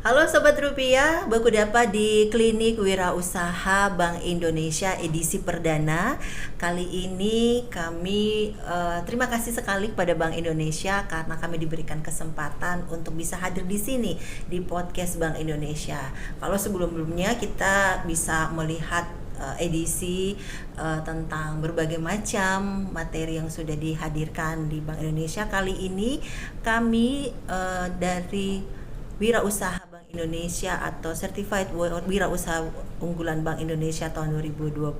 Halo Sobat Rupiah, baku dapat di Klinik Wirausaha Bank Indonesia edisi perdana. Kali ini kami terima kasih sekali kepada Bank Indonesia karena kami diberikan kesempatan untuk bisa hadir di sini di podcast Bank Indonesia. Kalau sebelum-sebelumnya kita bisa melihat edisi tentang berbagai macam materi yang sudah dihadirkan di Bank Indonesia. Kali ini kami dari Wirausaha Bank Indonesia atau Certified Wirausaha Unggulan Bank Indonesia tahun 2020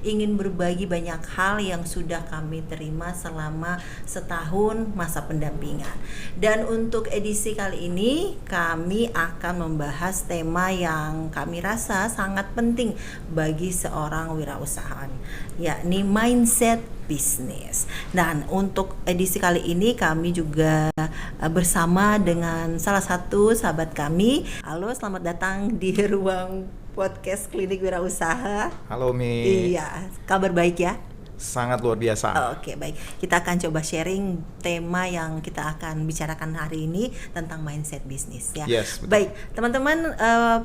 ingin berbagi banyak hal yang sudah kami terima selama setahun masa pendampingan. Dan untuk edisi kali ini kami akan membahas tema yang kami rasa sangat penting bagi seorang wirausahawan, yakni mindset bisnis. Dan untuk edisi kali ini kami juga bersama dengan salah satu sahabat kami. Halo, selamat datang di ruang podcast Klinik Wirausaha. Halo Mi. Iya, kabar baik ya? Sangat luar biasa. Oke, baik. Kita akan coba sharing tema yang kita akan bicarakan hari ini tentang mindset bisnis ya. Yes, betul. Baik, teman-teman,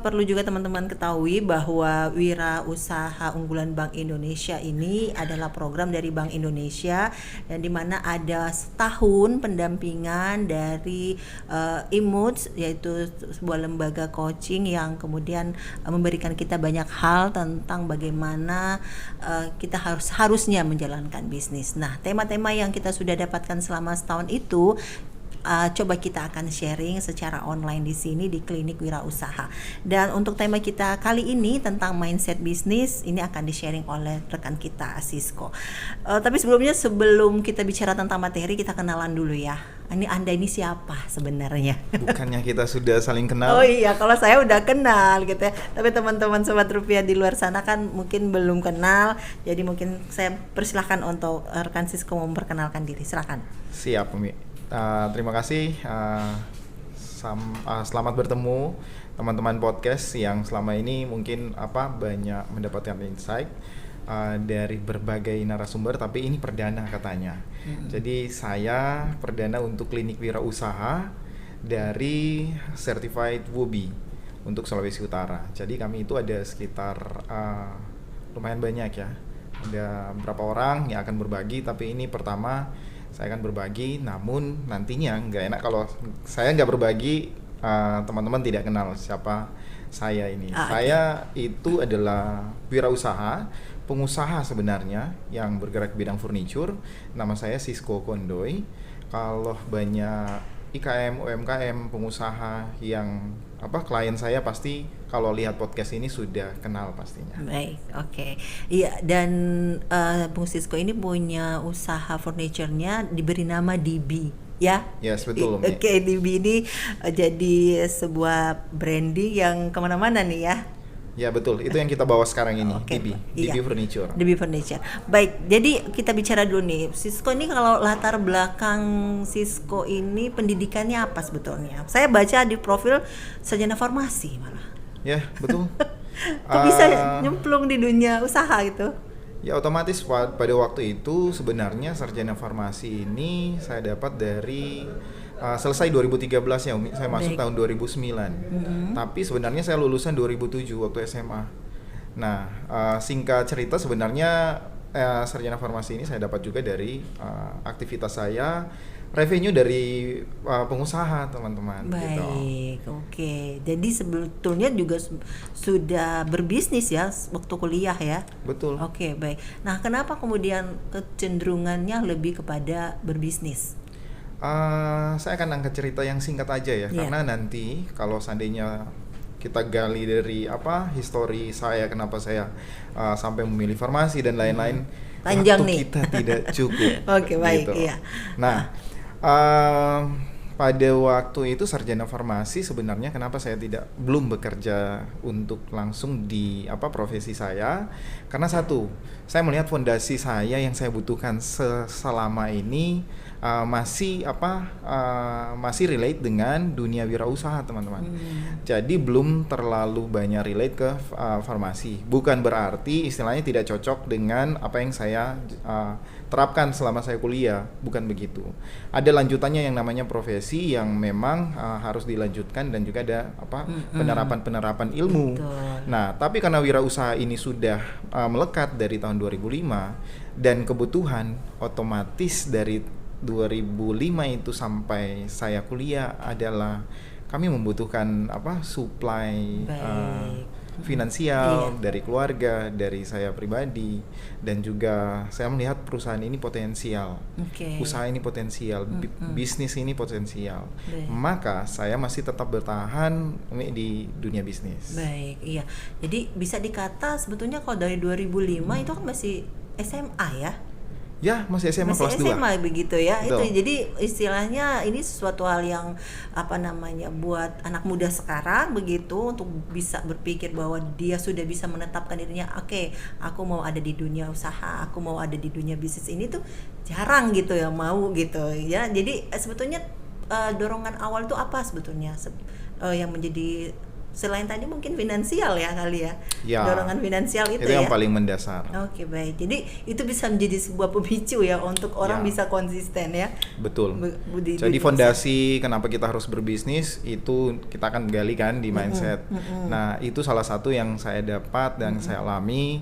perlu juga teman-teman ketahui bahwa Wirausaha Unggulan Bank Indonesia ini adalah program dari Bank Indonesia dan di mana ada setahun pendampingan dari IMUDS, yaitu sebuah lembaga coaching yang kemudian memberikan kita banyak hal tentang bagaimana kita harusnya menjalankan bisnis. Nah, tema-tema yang kita sudah dapatkan selama setahun itu coba kita akan sharing secara online di sini di Klinik Wirausaha. Dan untuk tema kita kali ini tentang mindset bisnis, ini akan di-sharing oleh rekan kita Sisko. Tapi sebelum kita bicara tentang materi, kita kenalan dulu ya. Anda ini siapa sebenarnya? Bukannya kita sudah saling kenal? Oh iya, kalau saya udah kenal gitu ya. Tapi teman-teman Sobat Rupiah di luar sana kan mungkin belum kenal. Jadi mungkin saya persilahkan untuk rekan Sisko memperkenalkan diri. Silakan. Siap, Mi. Terima kasih. Selamat bertemu teman-teman podcast yang selama ini mungkin banyak mendapatkan insight dari berbagai narasumber, tapi ini perdana katanya. Jadi saya perdana untuk Klinik Wirausaha dari Certified WUBI untuk Sulawesi Utara. Jadi kami itu ada sekitar lumayan banyak ya. Ada beberapa orang yang akan berbagi, tapi ini pertama saya akan berbagi, namun nantinya nggak enak kalau saya nggak berbagi, teman-teman tidak kenal siapa saya ini. Saya itu adalah wirausaha, pengusaha sebenarnya yang bergerak di bidang furniture. Nama saya Sisko Kondoy. Kalau banyak IKM, UMKM, pengusaha yang klien saya pasti kalau lihat podcast ini sudah kenal pastinya. Baik, oke. Iya, dan Bung Sisko ini punya usaha furniture-nya diberi nama DB, ya? Yes, betul. Oke, DB ini jadi sebuah branding yang kemana-mana nih ya. Ya betul, itu yang kita bawa sekarang ini, DB Furniture. DB Furniture. Baik, jadi kita bicara dulu nih, Sisko ini kalau latar belakang Sisko ini pendidikannya apa sebetulnya? Saya baca di profil sarjana farmasi malah. Ya, betul. Kok bisa nyemplung di dunia usaha gitu? Ya otomatis pada waktu itu sebenarnya sarjana farmasi ini saya dapat dari selesai 2013 ya Umi, saya masuk tahun 2009. Tapi sebenarnya saya lulusan 2007 waktu SMA. Nah, singkat cerita sebenarnya sarjana farmasi ini saya dapat juga dari aktivitas saya, revenue dari pengusaha teman-teman. Baik, gitu. Oke. Jadi sebetulnya juga sudah berbisnis ya waktu kuliah ya? Betul. Oke, baik. Nah, kenapa kemudian kecenderungannya lebih kepada berbisnis? Saya akan angkat cerita yang singkat aja ya, karena nanti kalau seandainya kita gali dari histori saya, kenapa saya sampai memilih farmasi dan lain-lain, panjang waktu nih. kita tidak cukup. Oke, baik, gitu. iya. Nah, pada waktu itu sarjana farmasi sebenarnya kenapa saya belum bekerja untuk langsung di profesi saya, karena satu, saya melihat fondasi saya yang saya butuhkan selama ini masih relate dengan dunia wirausaha teman-teman. Jadi belum terlalu banyak relate ke farmasi. Bukan berarti istilahnya tidak cocok dengan apa yang saya terapkan selama saya kuliah, bukan begitu. Ada lanjutannya yang namanya profesi fondasi yang memang harus dilanjutkan dan juga ada penerapan ilmu. Betul. Nah, tapi karena wirausaha ini sudah melekat dari tahun 2005 dan kebutuhan otomatis dari 2005 itu sampai saya kuliah adalah kami membutuhkan supply finansial dari keluarga, dari saya pribadi, dan juga saya melihat perusahaan ini potensial, usaha ini potensial, bisnis ini potensial. Maka saya masih tetap bertahan di dunia bisnis. Baik, iya. Jadi bisa dikata sebetulnya kalau dari 2005 itu kan masih SMA ya? Ya, masih SMA kelas 2. SMA begitu ya. Betul. Itu jadi istilahnya ini sesuatu hal yang buat anak muda sekarang begitu untuk bisa berpikir bahwa dia sudah bisa menetapkan dirinya, oke, aku mau ada di dunia usaha, aku mau ada di dunia bisnis ini tuh jarang gitu ya mau gitu ya. Jadi sebetulnya dorongan awal itu apa sebetulnya yang menjadi selain tadi mungkin finansial ya kali ya, dorongan finansial itu yang ya? Paling mendasar. Oke, baik. Jadi itu bisa menjadi sebuah pemicu ya untuk orang bisa konsisten ya. Betul. Jadi fondasi kenapa kita harus berbisnis itu kita akan gali kan di mindset. Nah, itu salah satu yang saya dapat dan saya alami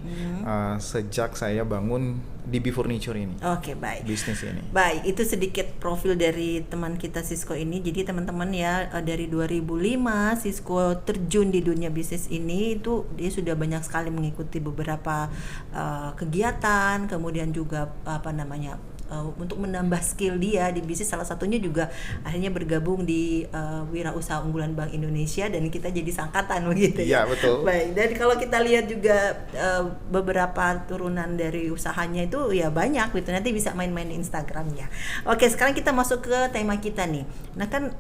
sejak saya bangun DB Furniture ini. Oke, baik. Bisnis ini. Baik, itu sedikit profil dari teman kita Sisko ini. Jadi teman-teman ya, dari 2005 Sisko terjun di dunia bisnis ini, itu dia sudah banyak sekali mengikuti beberapa kegiatan, kemudian juga untuk menambah skill dia di bisnis. Salah satunya juga akhirnya bergabung di Wirausaha Unggulan Bank Indonesia dan kita jadi sangkatan begitu ya. Iya, betul. Baik, dan kalau kita lihat juga beberapa turunan dari usahanya itu ya banyak gitu. Nanti bisa main-main di Instagramnya. Oke, sekarang kita masuk ke tema kita nih. Nah kan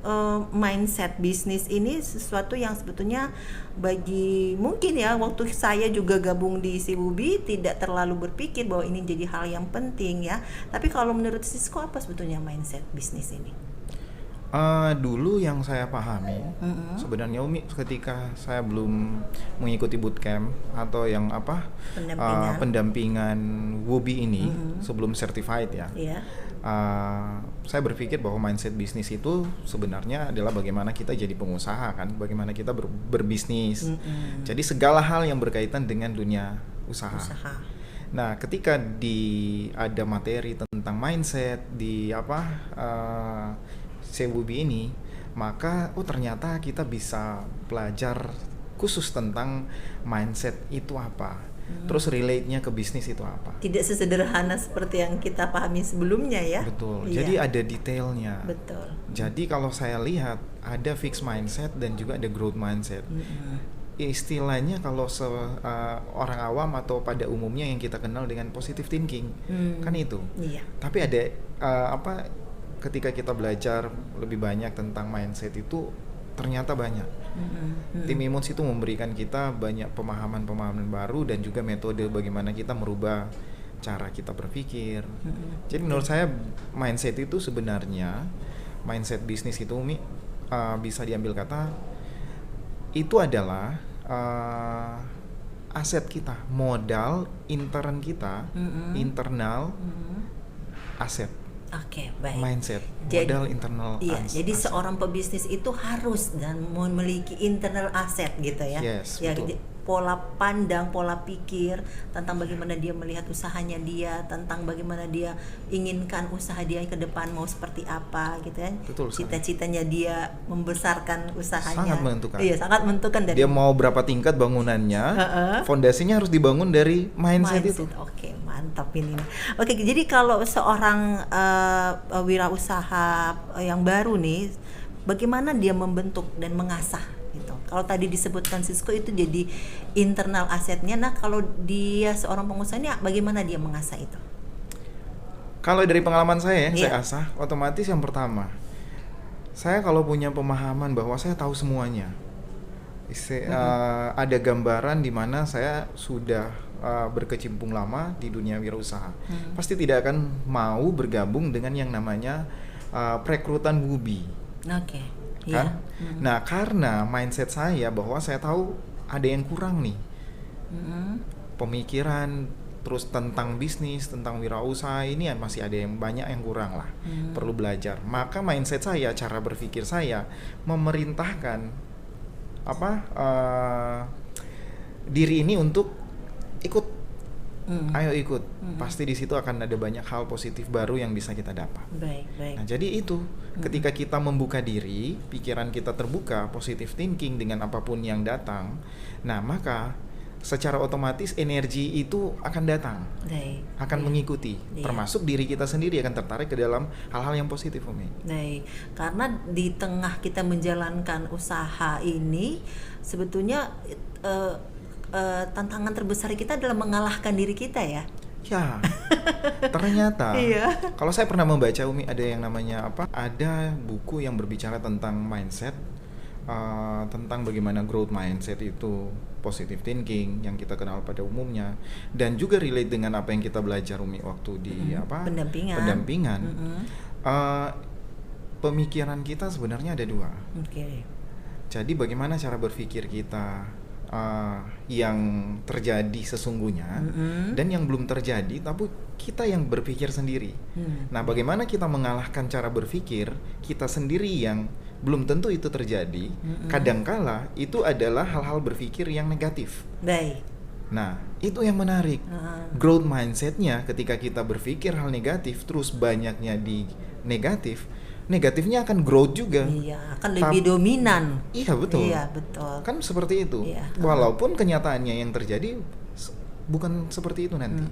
mindset bisnis ini sesuatu yang sebetulnya bagi mungkin ya waktu saya juga gabung di Sibubi tidak terlalu berpikir bahwa ini jadi hal yang penting ya. Tapi kalau menurut Sisko apa sebetulnya mindset bisnis ini? Dulu yang saya pahami sebenarnya Umi ketika saya belum mengikuti bootcamp atau yang pendampingan WUBI ini sebelum certified ya. Saya berpikir bahwa mindset bisnis itu sebenarnya adalah bagaimana kita jadi pengusaha kan, bagaimana kita berbisnis. Jadi segala hal yang berkaitan dengan dunia usaha. Nah, ketika ada materi tentang mindset di Sibubi ini, maka ternyata kita bisa belajar khusus tentang mindset itu apa. Terus relate-nya ke bisnis itu apa. Tidak sesederhana seperti yang kita pahami sebelumnya ya. Betul. Jadi ada detailnya. Betul. Jadi kalau saya lihat ada fixed mindset dan juga ada growth mindset. Istilahnya kalau orang awam atau pada umumnya yang kita kenal dengan positive thinking kan itu. Tapi ada ketika kita belajar lebih banyak tentang mindset itu ternyata banyak. Tim Imuns itu memberikan kita banyak pemahaman-pemahaman baru dan juga metode bagaimana kita merubah cara kita berpikir. Jadi menurut saya mindset itu sebenarnya mindset bisnis itu bisa diambil kata itu adalah aset kita, modal intern kita, internal aset. Oke, baik. Mindset, modal internal aset. Jadi seorang pebisnis itu harus dan memiliki internal aset gitu ya. Yes, betul. Pola pandang, pola pikir tentang bagaimana dia melihat usahanya dia, tentang bagaimana dia inginkan usaha dia ke depan mau seperti apa gitu kan. Betul, cita-citanya dia membesarkan usahanya. Sangat menentukan. Iya, sangat menentukan dari dia mau berapa tingkat bangunannya, fondasinya harus dibangun dari mindset itu. Oke, mantap ini. Oke, jadi kalau seorang wirausaha yang baru nih, bagaimana dia membentuk dan mengasah gitu. Kalau tadi disebutkan Sisko itu jadi internal asetnya. Nah, kalau dia seorang pengusaha ini bagaimana dia mengasah itu? Kalau dari pengalaman saya saya asah otomatis yang pertama. Saya kalau punya pemahaman bahwa saya tahu semuanya. Ada gambaran di mana saya sudah berkecimpung lama di dunia wirausaha. Pasti tidak akan mau bergabung dengan yang namanya perekrutan WUBI. Oke. Kan? Nah, karena mindset saya bahwa saya tahu ada yang kurang nih. Pemikiran terus tentang bisnis, tentang wirausaha ini masih ada yang banyak yang kurang lah, perlu belajar. Maka mindset saya, cara berpikir saya memerintahkan diri ini untuk ikut. Ayo ikut, pasti di situ akan ada banyak hal positif baru yang bisa kita dapat. Baik. Nah, jadi itu ketika kita membuka diri, pikiran kita terbuka, positive thinking dengan apapun yang datang, nah maka secara otomatis energi itu akan datang, akan mengikuti, termasuk diri kita sendiri akan tertarik ke dalam hal-hal yang positif, Umi. Karena di tengah kita menjalankan usaha ini, sebetulnya tantangan terbesar kita adalah mengalahkan diri kita ya. Ya, ternyata. Iya. Kalau saya pernah membaca, Umi, ada yang namanya ada buku yang berbicara tentang mindset, tentang bagaimana growth mindset itu, positive thinking yang kita kenal pada umumnya, dan juga relate dengan apa yang kita belajar, Umi, waktu di pendampingan. Pemikiran kita sebenarnya ada dua. Jadi bagaimana cara berpikir kita yang terjadi sesungguhnya dan yang belum terjadi, tapi kita yang berpikir sendiri. Nah, bagaimana kita mengalahkan cara berpikir kita sendiri yang belum tentu itu terjadi? Kadangkala itu adalah hal-hal berpikir yang negatif. Nah, itu yang menarik. Growth mindsetnya ketika kita berpikir hal negatif terus banyaknya di negatifnya akan growth juga. Iya, akan lebih dominan. Iya, betul. Iya, betul. Kan seperti itu. Iya. Walaupun kenyataannya yang terjadi bukan seperti itu nanti.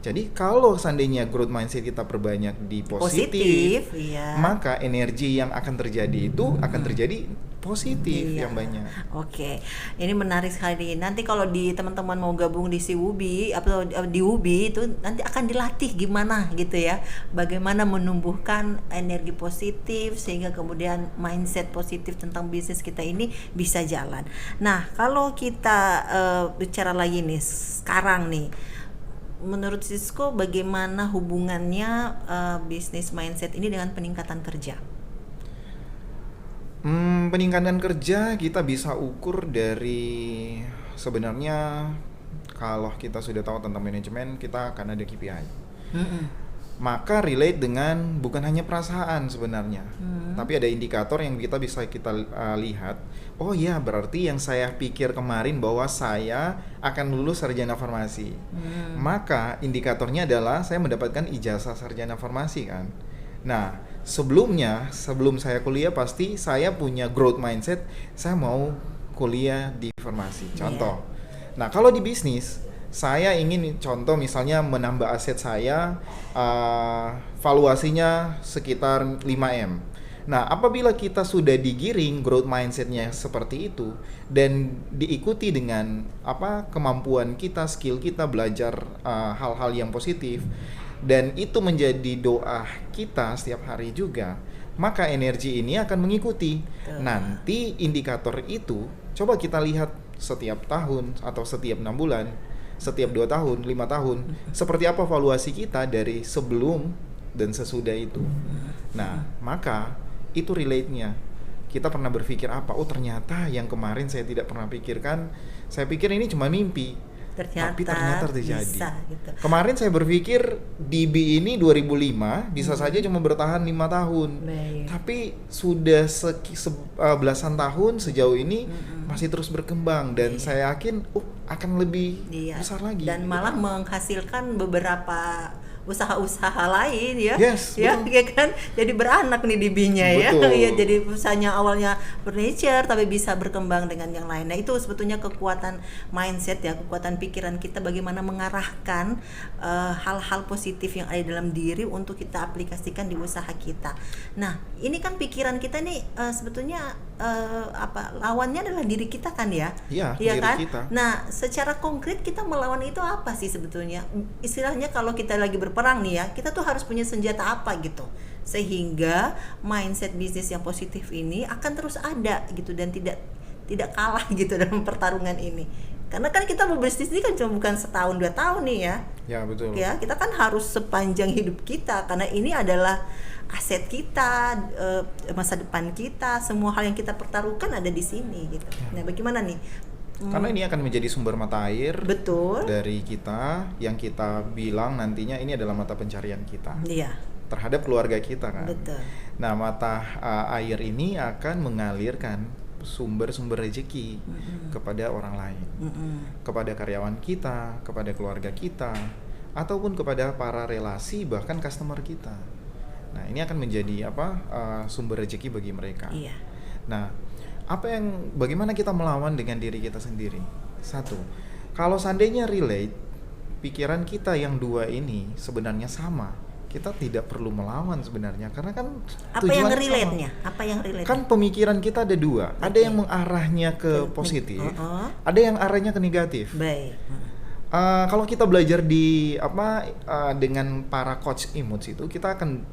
Jadi kalau seandainya growth mindset kita perbanyak di positif, maka energi yang akan terjadi itu akan terjadi positif yang banyak. Oke, ini menarik sekali. Nanti kalau teman-teman mau gabung di Siwubi atau di Wubi itu nanti akan dilatih gimana gitu ya, bagaimana menumbuhkan energi positif sehingga kemudian mindset positif tentang bisnis kita ini bisa jalan. Nah, kalau kita bicara lagi nih sekarang nih, menurut Sisko bagaimana hubungannya bisnis mindset ini dengan peningkatan kerja? Peningkatan kerja kita bisa ukur dari, sebenarnya kalau kita sudah tahu tentang manajemen, kita akan ada KPI. Maka relate dengan bukan hanya perasaan sebenarnya, tapi ada indikator yang kita bisa lihat. Oh ya, berarti yang saya pikir kemarin bahwa saya akan lulus sarjana farmasi, maka indikatornya adalah saya mendapatkan ijazah sarjana farmasi kan. Nah, sebelum saya kuliah pasti saya punya growth mindset, saya mau kuliah di farmasi. Contoh. Nah, kalau di bisnis, saya ingin contoh misalnya menambah aset saya, valuasinya sekitar 5M. Nah, apabila kita sudah digiring growth mindsetnya seperti itu dan diikuti dengan kemampuan kita, skill kita belajar hal-hal yang positif, dan itu menjadi doa kita setiap hari juga, maka energi ini akan mengikuti. Nanti indikator itu coba kita lihat setiap tahun atau setiap 6 bulan, setiap 2 tahun, 5 tahun, seperti apa valuasi kita dari sebelum dan sesudah itu. Nah, maka itu relate-nya. Kita pernah berpikir apa? Oh, ternyata yang kemarin saya tidak pernah pikirkan, saya pikir ini cuma mimpi. Tapi ternyata terjadi. Bisa, gitu. Kemarin saya berpikir DB ini 2005 bisa saja cuma bertahan 5 tahun. Tapi sudah belasan tahun sejauh ini masih terus berkembang dan saya yakin akan lebih besar lagi. Dan malah menghasilkan beberapa usaha-usaha lain ya. Yes, ya kan, jadi beranak nih DB-nya ya. Ya, jadi usahanya awalnya furniture tapi bisa berkembang dengan yang lain. Nah, itu sebetulnya kekuatan mindset ya, kekuatan pikiran kita bagaimana mengarahkan hal-hal positif yang ada dalam diri untuk kita aplikasikan di usaha kita. Nah, ini kan pikiran kita nih sebetulnya lawannya adalah diri kita kan ya. Iya, diri kan? Kita. Nah, secara konkret kita melawan itu apa sih sebetulnya? Istilahnya kalau kita lagi berperang nih ya, kita tuh harus punya senjata apa gitu, sehingga mindset bisnis yang positif ini akan terus ada gitu dan tidak kalah gitu dalam pertarungan ini. Karena kan kita berbisnis ini kan cuma bukan setahun 2 tahun nih ya. Ya, betul. Ya, kita kan harus sepanjang hidup kita karena ini adalah aset kita, masa depan kita, semua hal yang kita pertaruhkan ada di sini gitu. Nah, bagaimana nih Karena ini akan menjadi sumber mata air Betul. dari kita yang kita bilang nantinya ini adalah mata pencarian kita Iya. terhadap keluarga kita kan. Betul. Nah, mata air ini akan mengalirkan sumber-sumber rezeki kepada orang lain, kepada karyawan kita, kepada keluarga kita, ataupun kepada para relasi bahkan customer kita. Nah, ini akan menjadi sumber rezeki bagi mereka. Iya. Nah, bagaimana kita melawan dengan diri kita sendiri? Satu, kalau seandainya relate, pikiran kita yang dua ini sebenarnya sama, kita tidak perlu melawan sebenarnya, karena kan Apa yang tujuannya relate-nya? sama. Apa yang relate? Kan pemikiran kita ada dua, ada yang mengarahnya ke positif, ada yang arahnya ke negatif. Baik. Kalau kita belajar dengan para coach image itu, kita akan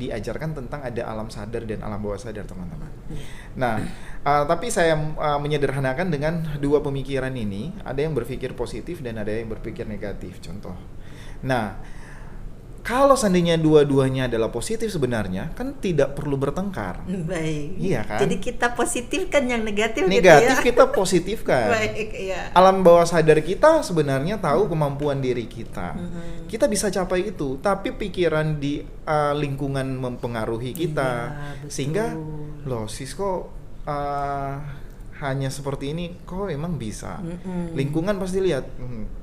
diajarkan tentang ada alam sadar dan alam bawah sadar, teman-teman. Nah, tapi saya menyederhanakan dengan dua pemikiran ini, ada yang berpikir positif dan ada yang berpikir negatif. Contoh. Nah, kalau seandainya dua-duanya adalah positif sebenarnya kan tidak perlu bertengkar. Baik. Iya kan? Jadi kita positifkan yang negatif, Negatif gitu ya. kita positifkan. Baik, iya. Alam bawah sadar kita sebenarnya tahu kemampuan diri kita. Kita bisa capai itu, tapi pikiran di lingkungan mempengaruhi kita. Iya, betul. Sehingga loh sis kok hanya seperti ini, kok emang bisa. Lingkungan pasti lihat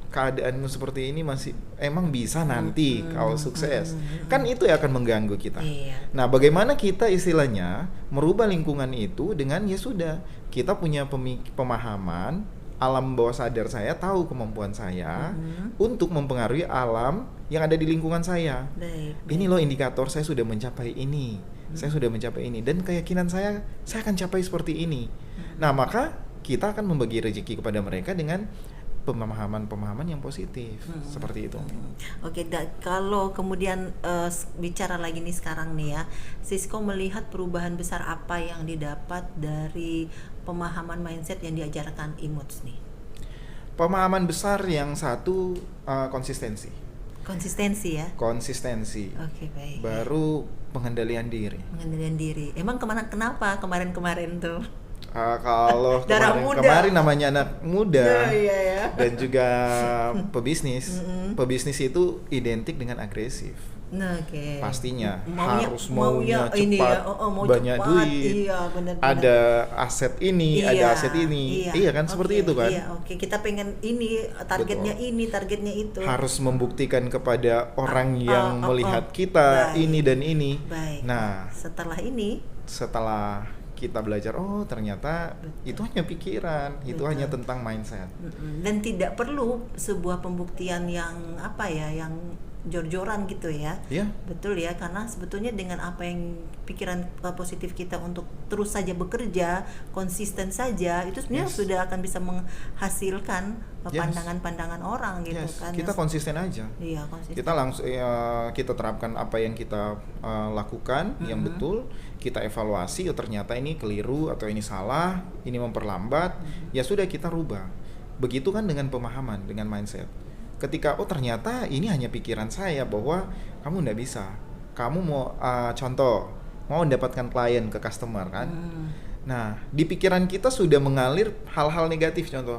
keadaanmu seperti ini masih emang bisa nanti kalau sukses. Kan itu yang akan mengganggu kita. Iya. Nah, bagaimana kita istilahnya merubah lingkungan itu dengan ya sudah, kita punya pemahaman alam bawah sadar saya tahu kemampuan saya untuk mempengaruhi alam yang ada di lingkungan saya. Baik. Ini loh indikator saya sudah mencapai ini. Saya sudah mencapai ini dan keyakinan saya akan capai seperti ini. Nah, maka kita akan membagi rezeki kepada mereka dengan pemahaman-pemahaman yang positif seperti itu. Oke, kalau kemudian bicara lagi nih sekarang nih ya, Sisko melihat perubahan besar apa yang didapat dari pemahaman mindset yang diajarkan Imuts nih? Pemahaman besar yang satu konsistensi. Konsistensi ya? Konsistensi. Oke, baik. Baru pengendalian diri. Pengendalian diri. Emang kenapa kemarin-kemarin tuh? Kalau Darah muda. kemarin namanya anak muda Iya, ya. dan juga pebisnis. Pebisnis itu identik dengan agresif. Nah, oke. Pastinya maunya cepat, ini ya, mau banyak cepat, duit. iya, benar-benar. Ada aset ini, Iya, ada aset ini. Iya kan, seperti itu kan. Iya, oke. Kita pengen ini, targetnya Betul. ini, targetnya itu. Harus membuktikan kepada orang yang melihat kita Baik. ini dan ini. Baik. Nah, setelah ini kita belajar, oh ternyata itu hanya pikiran, itu Betul. hanya tentang mindset. dan tidak perlu sebuah pembuktian yang yang jor-joran gitu ya. Iya. Betul ya, karena sebetulnya dengan apa yang pikiran positif kita untuk terus saja bekerja, konsisten saja, itu sebenarnya sudah akan bisa menghasilkan pandangan-pandangan orang gitu kan. Kita konsisten aja. Iya, konsisten. Kita langsung kita terapkan apa yang kita lakukan yang betul, kita evaluasi, oh ternyata ini keliru atau ini salah, ini memperlambat, ya sudah kita rubah. Begitu kan dengan pemahaman, dengan mindset. Ketika oh ternyata ini hanya pikiran saya bahwa kamu nggak bisa, kamu mau contoh mau mendapatkan klien ke customer kan, nah di pikiran kita sudah mengalir hal-hal negatif, contoh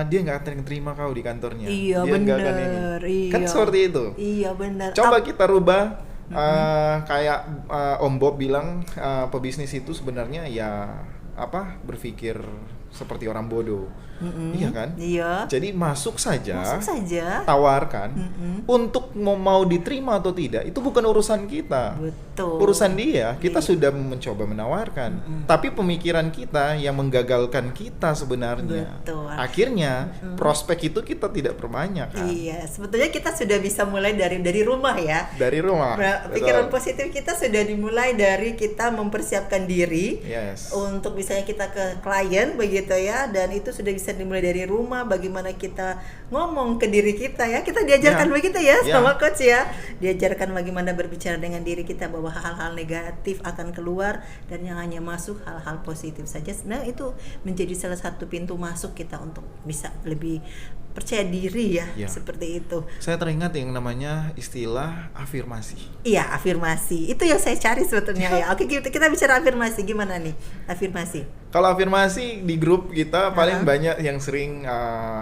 dia nggak akan terima kau di kantornya, Iya, dia nggak akan ini, iya. kan seperti itu. Iya, benar. Coba kita rubah, kayak Om Bob bilang pebisnis itu sebenarnya ya berpikir seperti orang bodoh. Iya kan? Iya. Jadi masuk saja, tawarkan. Untuk mau diterima atau tidak itu bukan urusan kita. Betul. Urusan dia. Kita sudah mencoba menawarkan. Tapi pemikiran kita yang menggagalkan kita sebenarnya. Betul. Akhirnya prospek itu kita tidak perbanyak kan. Iya, sebetulnya kita sudah bisa mulai dari rumah ya. Dari rumah. Pikiran positif kita sudah dimulai dari kita mempersiapkan diri untuk misalnya kita ke klien begitu ya, dan itu sudah bisa dimulai dari rumah. Bagaimana kita ngomong ke diri kita ya, kita diajarkan begitu ya sama coach ya, diajarkan bagaimana berbicara dengan diri kita bahwa hal-hal negatif akan keluar dan yang hanya masuk hal-hal positif saja. Nah, itu menjadi salah satu pintu masuk kita untuk bisa lebih percaya diri ya, seperti itu. Saya teringat yang namanya istilah afirmasi. Iya, afirmasi. Itu yang saya cari sebetulnya ya. Oke, kita bicara afirmasi. Gimana nih afirmasi? Kalau afirmasi di grup kita paling banyak yang sering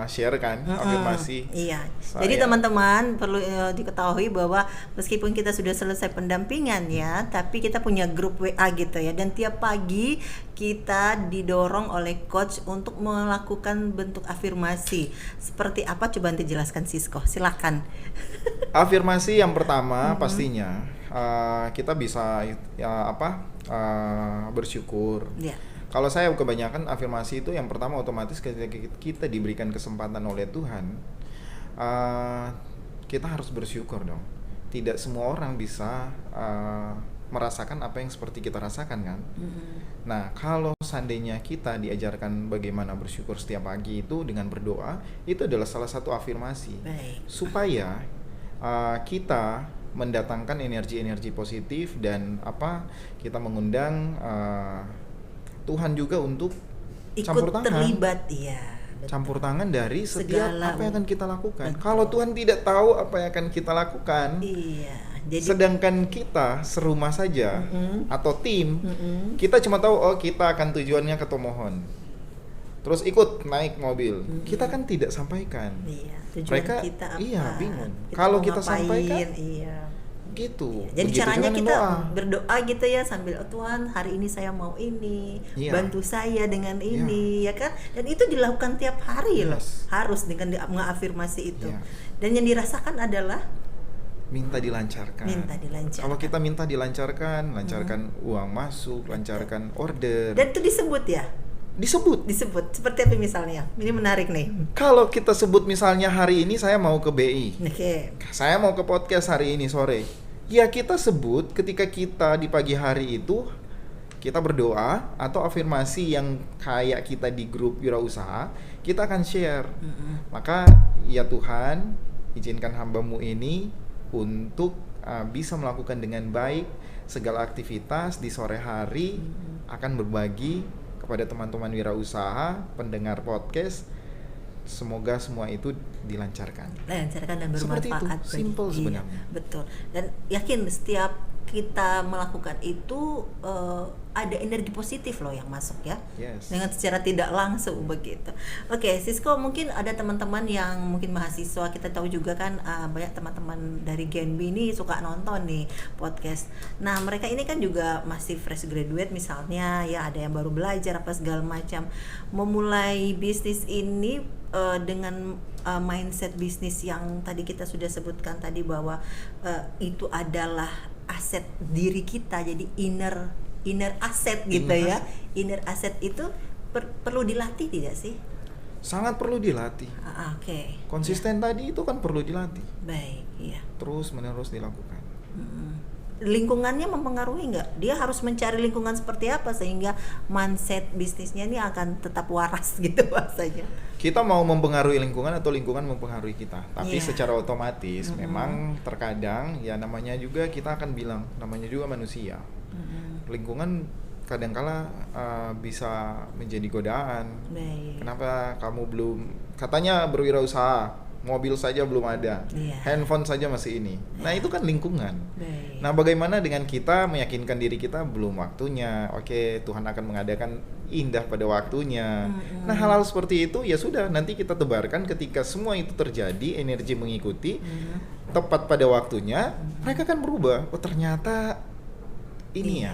share kan afirmasi. Iya. Saya- Jadi teman-teman perlu diketahui bahwa meskipun kita sudah selesai pendampingan ya, tapi kita punya grup WA gitu ya. Dan tiap pagi kita didorong oleh coach untuk melakukan bentuk afirmasi. Seperti apa coba nanti jelaskan Sisko. Silakan. Afirmasi yang pertama pastinya kita bisa bersyukur. Ya. Kalau saya kebanyakan afirmasi itu yang pertama otomatis ketika kita diberikan kesempatan oleh Tuhan, kita harus bersyukur dong. Tidak semua orang bisa merasakan apa yang seperti kita rasakan kan. Nah, kalau seandainya kita diajarkan bagaimana bersyukur setiap pagi itu dengan berdoa, itu adalah salah satu afirmasi. Baik. Supaya kita mendatangkan energi-energi positif dan kita mengundang Tuhan juga untuk campur Ikut tangan. terlibat ya. Betul. Campur tangan dari setiap Segala- apa yang akan kita lakukan. Betul. Kalau Tuhan tidak tahu apa yang akan kita lakukan, Iya. Jadi sedangkan kita serumah saja atau tim, kita cuma tahu kita akan tujuannya ke Tomohon. Terus ikut naik mobil. Kita kan tidak sampaikan. iya, tujuan Mereka kita apa? iya bingung. Kita Kalau mau kita ngapain, sampaikan iya. gitu. Jadi Begitu caranya juga dengan kita doa. berdoa gitu ya sambil Tuhan hari ini saya mau ini, Iya. bantu saya dengan ini ya kan. Dan itu dilakukan tiap hari loh. Yes. Harus dengan mengafirmasi itu. Iya. Dan yang dirasakan adalah Minta dilancarkan. minta dilancarkan. Kalau kita minta dilancarkan, lancarkan uang masuk, lancarkan order. Dan itu disebut ya? Disebut. Disebut. Seperti apa misalnya? Ini menarik nih. Kalau kita sebut misalnya hari ini saya mau ke BI. Oke. Saya mau ke podcast hari ini sore. Ya kita sebut ketika kita di pagi hari itu kita berdoa atau afirmasi yang kayak kita di grup wirausaha, kita akan share. Maka ya Tuhan, izinkan hamba-Mu ini untuk bisa melakukan dengan baik segala aktivitas di sore hari, akan berbagi kepada teman-teman wirausaha, pendengar podcast. Semoga semua itu dilancarkan. Lancarkan dan Seperti itu, bermanfaat. simple Iya, sebenarnya. betul. Dan yakin setiap kita melakukan itu ada energi positif loh yang masuk ya. Yes. Dengan secara tidak langsung begitu. Oke, Sisko, mungkin ada teman-teman yang mungkin mahasiswa, kita tahu juga kan banyak teman-teman dari Genbi ini suka nonton nih podcast. Nah, mereka ini kan juga masih fresh graduate misalnya ya, ada yang baru belajar apa segala macam. Memulai bisnis ini dengan mindset bisnis yang tadi kita sudah sebutkan tadi bahwa itu adalah aset diri kita, jadi inner asset gitu Inner ya. Inner asset itu perlu dilatih tidak sih? Sangat perlu dilatih. Oke. Konsisten tadi itu kan perlu dilatih. Baik, iya. Terus menerus dilakukan. Lingkungannya mempengaruhi nggak? Dia harus mencari lingkungan seperti apa sehingga mindset bisnisnya ini akan tetap waras gitu bahasanya. Kita mau mempengaruhi lingkungan atau lingkungan mempengaruhi kita. Tapi Iya. secara otomatis memang terkadang ya namanya juga kita akan bilang namanya juga manusia. Lingkungan kadangkala bisa menjadi godaan. Baik. Kenapa kamu belum katanya berwirausaha, mobil saja belum ada, Iya. handphone saja masih ini. Nah itu kan lingkungan. Baik. Nah bagaimana dengan kita meyakinkan diri kita belum waktunya? Oke, Tuhan akan mengadakan indah pada waktunya. Nah hal-hal seperti itu ya sudah nanti kita tebarkan ketika semua itu terjadi, energi mengikuti, tepat pada waktunya, mereka akan berubah. Oh ternyata ini ya.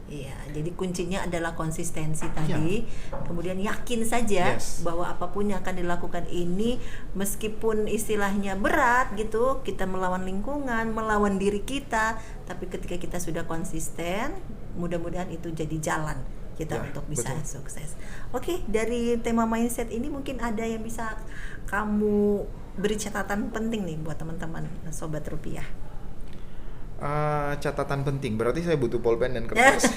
Iya, jadi kuncinya adalah konsistensi tadi, kemudian yakin saja Yes. bahwa apapun yang akan dilakukan ini, meskipun istilahnya berat gitu, kita melawan lingkungan, melawan diri kita, tapi ketika kita sudah konsisten, mudah-mudahan itu jadi jalan kita Ya, untuk bisa betul. sukses. Oke, dari tema mindset ini mungkin ada yang bisa kamu beri catatan penting nih buat teman-teman Sobat Rupiah. Catatan penting, berarti saya butuh pulpen dan kertas.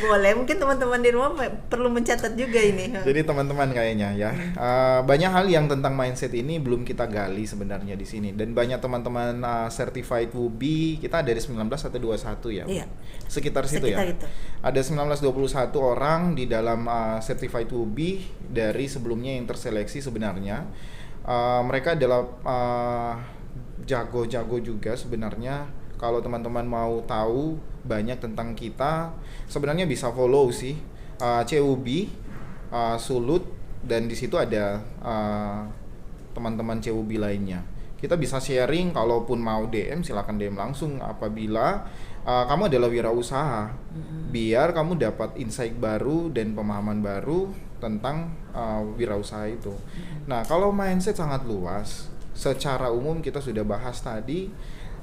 Boleh, mungkin teman-teman di rumah perlu mencatat juga ini. Jadi teman-teman kayaknya ya, banyak hal yang tentang mindset ini belum kita gali sebenarnya di sini. Dan banyak teman-teman certified Wubi, kita dari 19 atau 21 ya? Iya. Sekitar situ ya? Sekitar itu. Ada 19-21 orang di dalam certified Wubi dari sebelumnya yang terseleksi sebenarnya. Mereka adalah jago-jago juga sebenarnya. Kalau teman-teman mau tahu banyak tentang kita, sebenarnya bisa follow sih CUB, Sulut, dan di situ ada teman-teman CUB lainnya. Kita bisa sharing, kalaupun mau DM silakan DM langsung apabila kamu adalah wirausaha, biar kamu dapat insight baru dan pemahaman baru tentang wirausaha itu. Nah, kalau mindset sangat luas, secara umum kita sudah bahas tadi.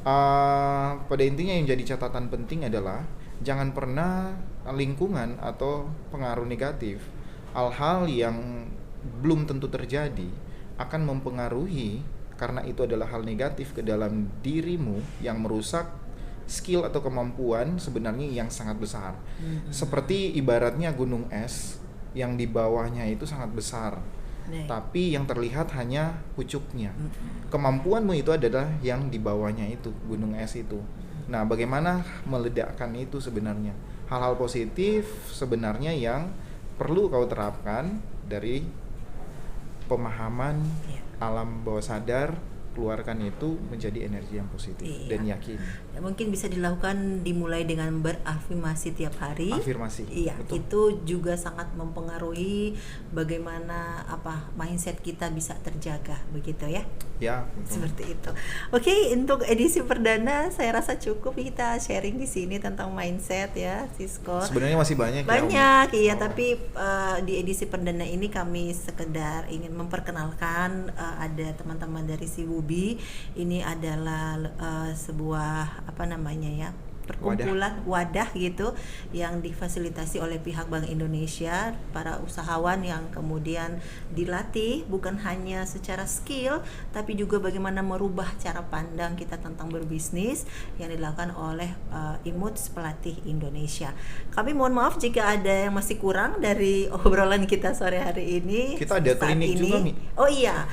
Pada intinya yang jadi catatan penting adalah jangan pernah lingkungan atau pengaruh negatif, hal-hal yang belum tentu terjadi akan mempengaruhi, karena itu adalah hal negatif ke dalam dirimu yang merusak skill atau kemampuan sebenarnya yang sangat besar. Seperti ibaratnya gunung es yang di bawahnya itu sangat besar, tapi yang terlihat hanya pucuknya. Kemampuanmu itu adalah yang di bawahnya itu, gunung es itu. Nah, bagaimana meledakkan itu sebenarnya? Hal-hal positif sebenarnya yang perlu kau terapkan dari pemahaman alam bawah sadar, keluarkan itu menjadi energi yang positif dan yakin. Ya, mungkin bisa dilakukan dimulai dengan berafirmasi tiap hari. Afirmasi. Iya, betul. itu juga sangat mempengaruhi bagaimana mindset kita bisa terjaga, begitu ya. Ya, betul. Seperti itu. Oke, untuk edisi perdana saya rasa cukup kita sharing di sini tentang mindset ya, Sisko. Sebenarnya masih banyak. Tapi di edisi perdana ini kami sekedar ingin memperkenalkan ada teman-teman dari CUB. Ini adalah sebuah perkumpulan wadah gitu yang difasilitasi oleh pihak Bank Indonesia, para usahawan yang kemudian dilatih bukan hanya secara skill tapi juga bagaimana merubah cara pandang kita tentang berbisnis yang dilakukan oleh IMUTS Pelatih Indonesia. Kami mohon maaf jika ada yang masih kurang dari obrolan kita sore hari ini. Kita ada klinik juga, Mi. Oh iya,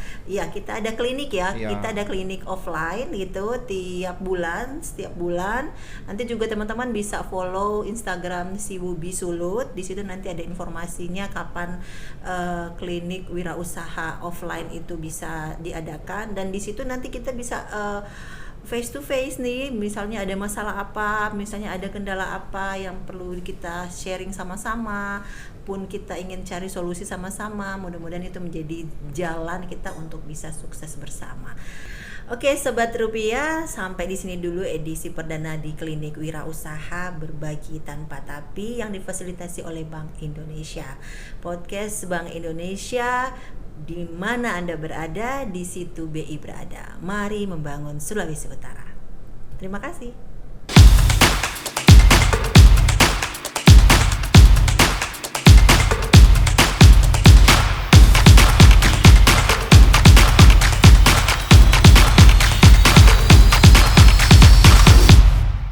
kita ada klinik ya. Kita ada klinik offline gitu setiap bulan. Nanti juga teman-teman bisa follow Instagram CUB Sulut. Di situ nanti ada informasinya kapan klinik wirausaha offline itu bisa diadakan, dan di situ nanti kita bisa face to face nih, misalnya ada masalah apa, misalnya ada kendala apa yang perlu kita sharing sama-sama, pun kita ingin cari solusi sama-sama. Mudah-mudahan itu menjadi jalan kita untuk bisa sukses bersama. Oke, Sobat Rupiah, sampai di sini dulu edisi perdana di Klinik Wirausaha Berbagi Tanpa Tapi yang difasilitasi oleh Bank Indonesia. Podcast Bank Indonesia, di mana Anda berada, di situ BI berada. Mari membangun Sulawesi Utara. Terima kasih.